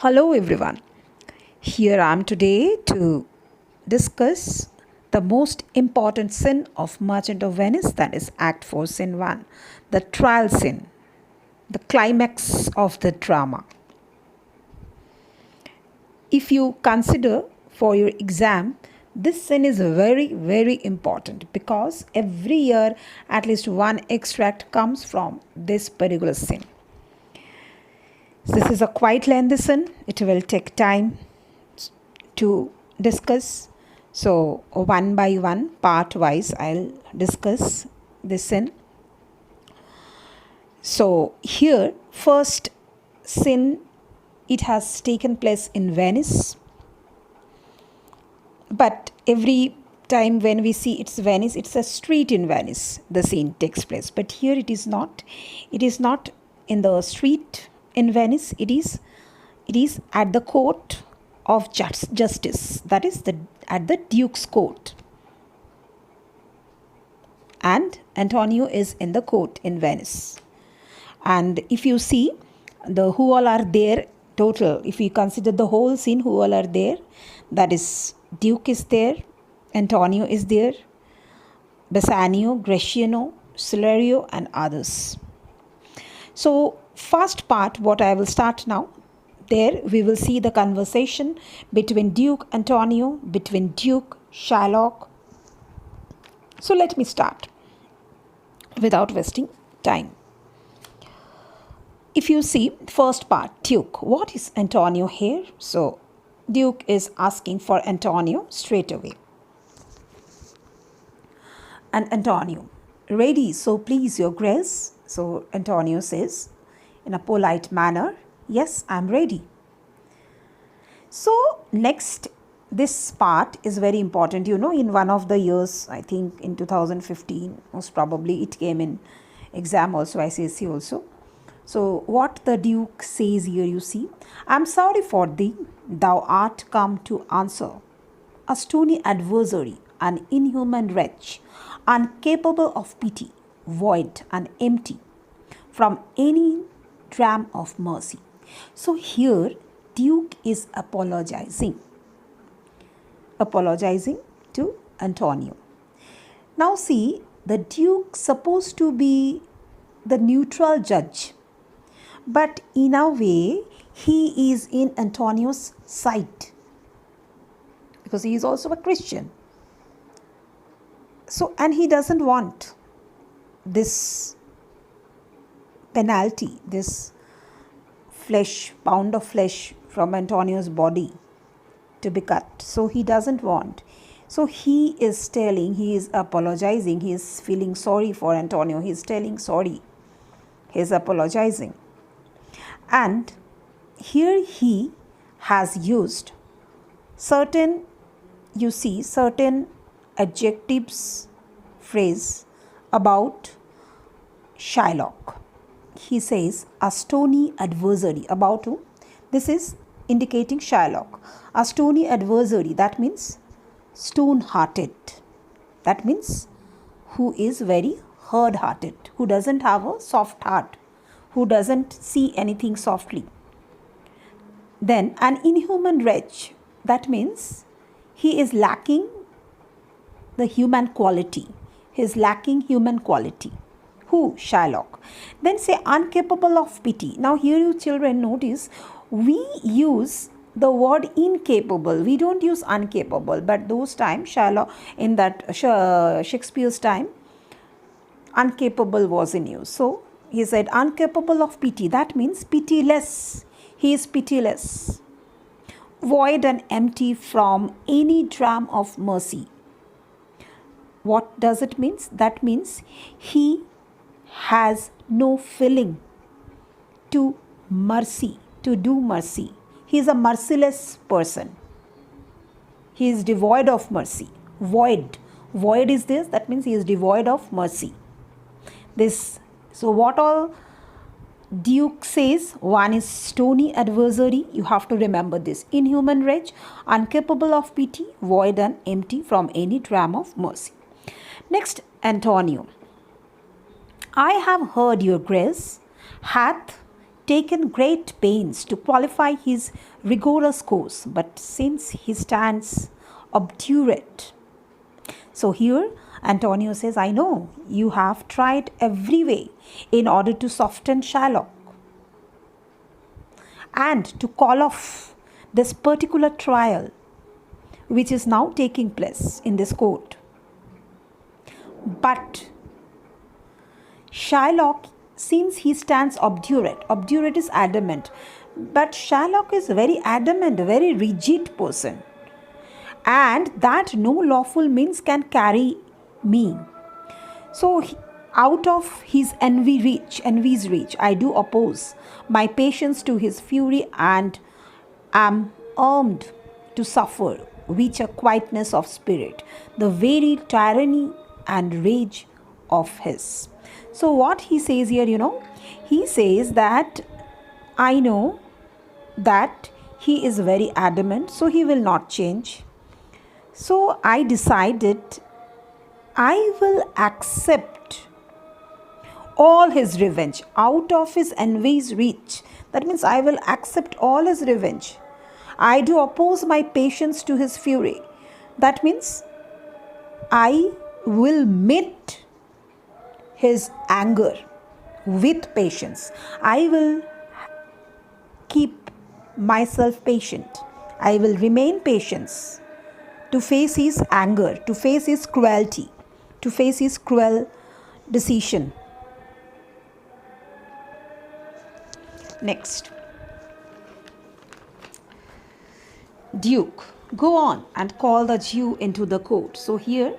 Hello everyone. Here I am today to discuss the most important sin of Merchant of Venice, that is Act 4 Sin 1, the trial sin, the climax of the drama. If you consider for your exam, this sin is very important because every year at least one extract comes from this particular sin. This is a quite lengthy sin. It will take time to discuss. So one by one, part wise, I'll discuss this sin. So here, first sin, it has taken place in Venice. But every time when we see it's Venice, it's a street in Venice, the scene takes place. But here it is not. It is not in the street in Venice. It is at the court of justice, that is at the Duke's court, and Antonio is in the court in Venice. And if you see who all are there total, if you consider the whole scene, who all are there, that is Duke is there, Antonio is there, Bassanio, Greciano, Celerio and others. So first part, what I will start now, there we will see the conversation between Duke Antonio, between Duke Shylock. So let me start without wasting time. If you see first part, Duke, what is Antonio here? So Duke is asking for Antonio straight away. And Antonio, ready, so please your grace. So Antonio says in a polite manner, yes, I'm ready. So next, this part is very important. In one of the years, I think in 2015, most probably it came in exam also, ICSE also. So what the Duke says here, you see, I'm sorry for thee, thou art come to answer. A stony adversary, an inhuman wretch, incapable of pity, void and empty, from any dram of mercy. So here Duke is apologizing to Antonio. Now see, the Duke supposed to be the neutral judge, but in a way he is in Antonio's side because he is also a Christian. So, and he doesn't want this penalty, this pound of flesh from Antonio's body to be cut. So he doesn't want. So he is apologizing, he is feeling sorry for Antonio, he is telling sorry, he is apologizing. And here he has used certain adjectives, phrase about Shylock. He says a stony adversary. About whom? This is indicating Shylock. A stony adversary, that means stone-hearted. That means who is very hard-hearted, who doesn't have a soft heart, who doesn't see anything softly. Then an inhuman wretch, that means he is lacking the human quality. He is lacking human quality. Who? Shylock. Then say incapable of pity. Now here you children notice, we use the word incapable. We don't use incapable, but those times Shylock, in that Shakespeare's time, incapable was in use. So he said incapable of pity. That means pitiless. He is pitiless. Void and empty from any dram of mercy. What does it mean? That means he has no feeling to mercy, to do mercy. He is a merciless person. He is devoid of mercy. Void is this, that means he is devoid of mercy. So what all Duke says, one is stony adversary, you have to remember this, inhuman wretch, incapable of pity, void and empty from any dram of mercy. Next, Antonio. I have heard your grace hath taken great pains to qualify his rigorous course, but since he stands obdurate. So here Antonio says, I know you have tried every way in order to soften Shylock and to call off this particular trial which is now taking place in this court. But Shylock, since he stands obdurate is adamant, but Shylock is very adamant, a very rigid person, and that no lawful means can carry me. So out of his envy's reach, I do oppose my patience to his fury, and am armed to suffer with a quietness of spirit the very tyranny and rage of his. So what he says here, he says that I know that he is very adamant, so he will not change. So I decided I will accept all his revenge out of his envy's reach. That means I will accept all his revenge. I do oppose my patience to his fury. That means I will meet his anger with patience. I will keep myself patient. I will remain patient to face his anger, to face his cruelty, to face his cruel decision. Next. Duke, go on and call the Jew into the court. So here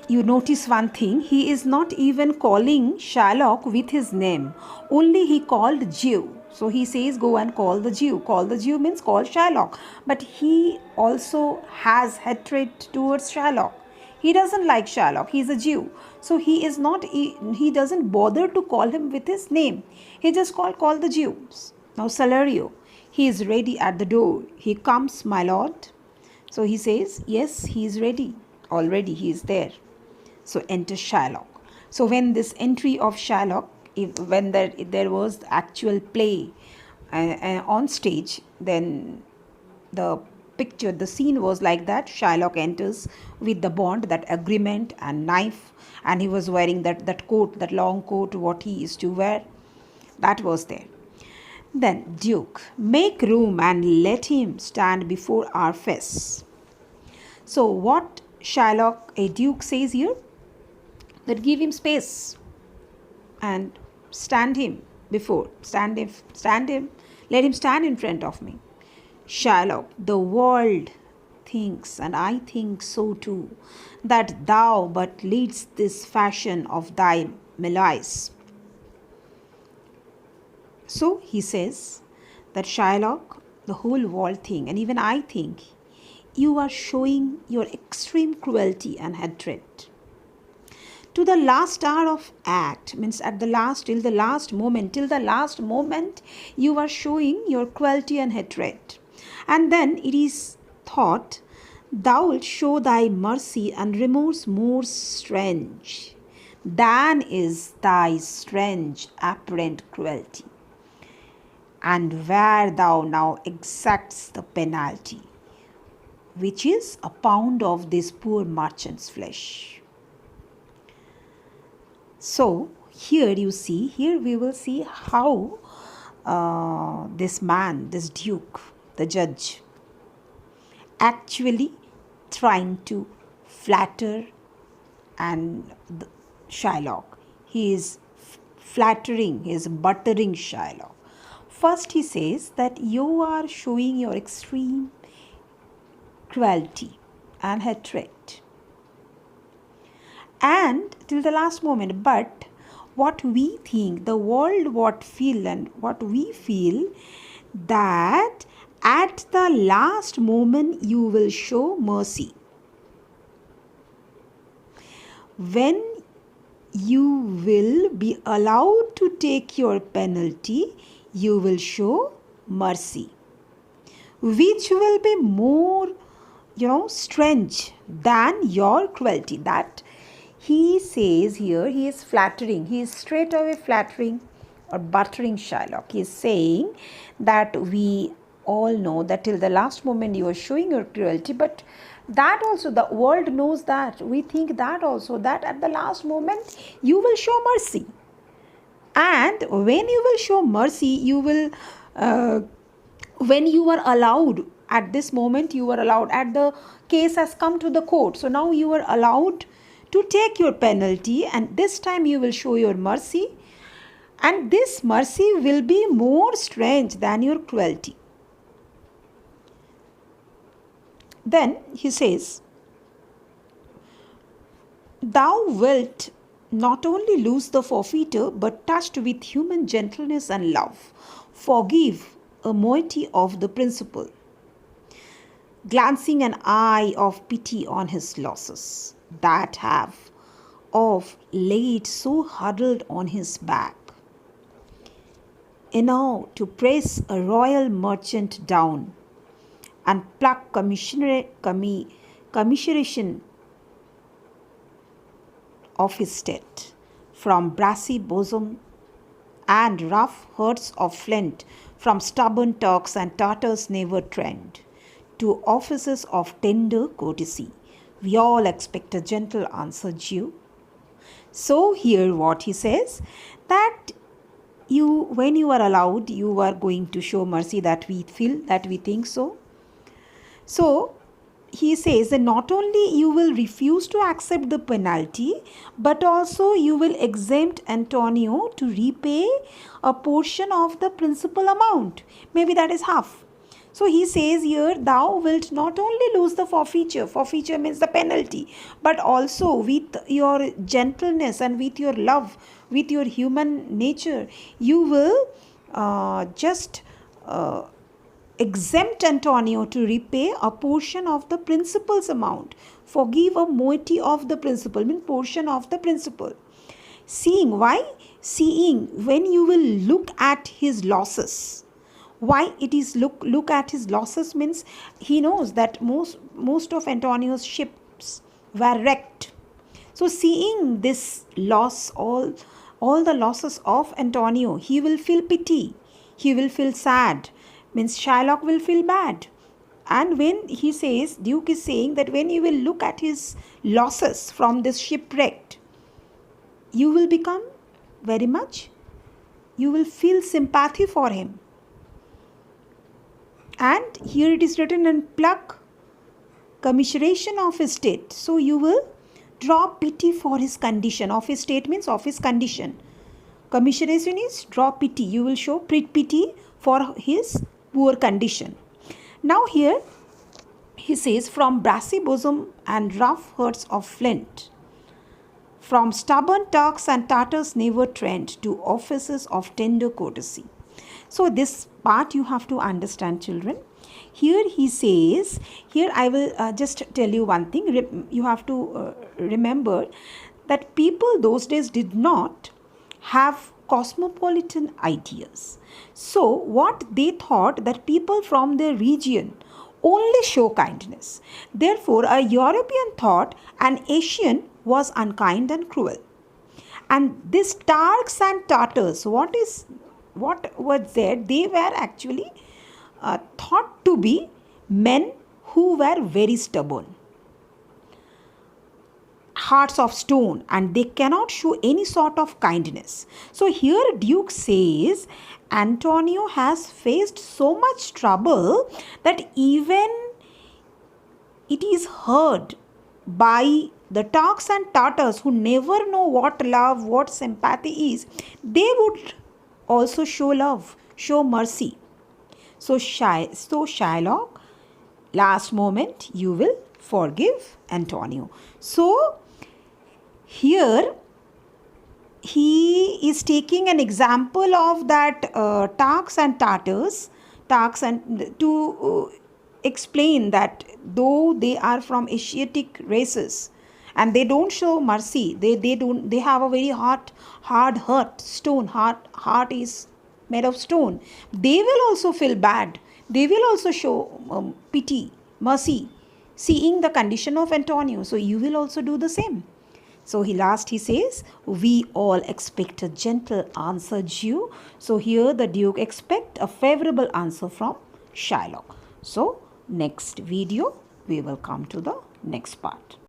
you notice one thing, he is not even calling Shylock with his name, only he called Jew. So he says go and call the Jew. Call the Jew means call Shylock, but he also has hatred towards Shylock. He doesn't like Shylock, he is a Jew. So he doesn't bother to call him with his name. He just call the Jews. Now Salario, he is ready at the door. He comes, my lord. So he says, yes, he is ready. Already he is there. So enter Shylock. So when this entry of Shylock, when there was the actual play on stage, then the scene was like that. Shylock enters with the bond, that agreement and knife, and he was wearing that coat, that long coat, what he used to wear. That was there. Then Duke, make room and let him stand before our face. So what a Duke says here, that give him space and let him stand in front of me. Shylock, the world thinks, and I think so too, that thou but leadst this fashion of thy malice. So he says that Shylock, the whole world think, and even I think, you are showing your extreme cruelty and hatred. To the last hour of act, means till the last moment, you are showing your cruelty and hatred. And then it is thought, thou wilt show thy mercy and remorse more strange than is thy strange apparent cruelty, and where thou now exacts the penalty, which is a pound of this poor merchant's flesh. So here we will see how this man, this Duke, the judge, actually trying to flatter Shylock. He is flattering, he is buttering Shylock. First he says that you are showing your extreme cruelty and hatred, and till the last moment. But what we think, the world what feel, and what we feel, that at the last moment you will show mercy. When you will be allowed to take your penalty, you will show mercy, which will be more, strange than your cruelty. That he says here, he is flattering, he is straight away flattering or buttering Shylock. He is saying that we all know that till the last moment you are showing your cruelty, but that also the world knows that. We think that also, that at the last moment you will show mercy. And when you will show mercy, you will, when you are allowed, at this moment you are allowed, at the case has come to the court, so now you are allowed to take your penalty, and this time you will show your mercy, and this mercy will be more strange than your cruelty. Then he says, thou wilt not only lose the forfeiter, but touched with human gentleness and love, forgive a moiety of the principal, glancing an eye of pity on his losses, that have of late so huddled on his back, enow to press a royal merchant down, and pluck commiseration of his state from brassy bosom, and rough hearts of flint from stubborn Turks and Tartars never trained, to offices of tender courtesy. We all expect a gentle answer due. So here what he says, that you, when you are allowed, you are going to show mercy, that we feel, that we think so. So he says that not only you will refuse to accept the penalty, but also you will exempt Antonio to repay a portion of the principal amount. Maybe that is half. So he says here, thou wilt not only lose the forfeiture, forfeiture means the penalty, but also with your gentleness and with your love, with your human nature, you will exempt Antonio to repay a portion of the principal's amount. Forgive a moiety of the principal, means portion of the principal. Seeing, why? Seeing, when you will look at his losses. Why it is look at his losses means he knows that most of Antonio's ships were wrecked. So seeing this loss, all the losses of Antonio, he will feel pity, he will feel sad, means Shylock will feel bad. And when he says, Duke is saying that when you will look at his losses from this shipwreck, you will become very much, you will feel sympathy for him. And here it is written, and pluck commiseration of his state. So you will draw pity for his condition. Of his state means of his condition. Commiseration is draw pity. You will show pity for his poor condition. Now here he says, from brassy bosom and rough hearts of flint, from stubborn Turks and Tartars never trained, to offices of tender courtesy. So this part you have to understand, children. Here he says, here I will just tell you one thing. You have to remember that people those days did not have cosmopolitan ideas. So what they thought, that people from their region only show kindness. Therefore, a European thought an Asian was unkind and cruel. And these Turks and Tartars, what was there? They were actually thought to be men who were very stubborn, hearts of stone, and they cannot show any sort of kindness. So here Duke says Antonio has faced so much trouble that even it is heard by the Turks and Tartars, who never know what love, what sympathy is, they would also show love, show mercy. So Shylock, last moment you will forgive Antonio. So here he is taking an example of that Turks and Tartars, to explain that though they are from Asiatic races and they don't show mercy, they have a very hard heart, stone heart is made of stone. They will also feel bad. They will also show pity, mercy, seeing the condition of Antonio. So you will also do the same. So he says, we all expect a gentle answer, Duke. So here the Duke expect a favorable answer from Shylock. So next video we will come to the next part.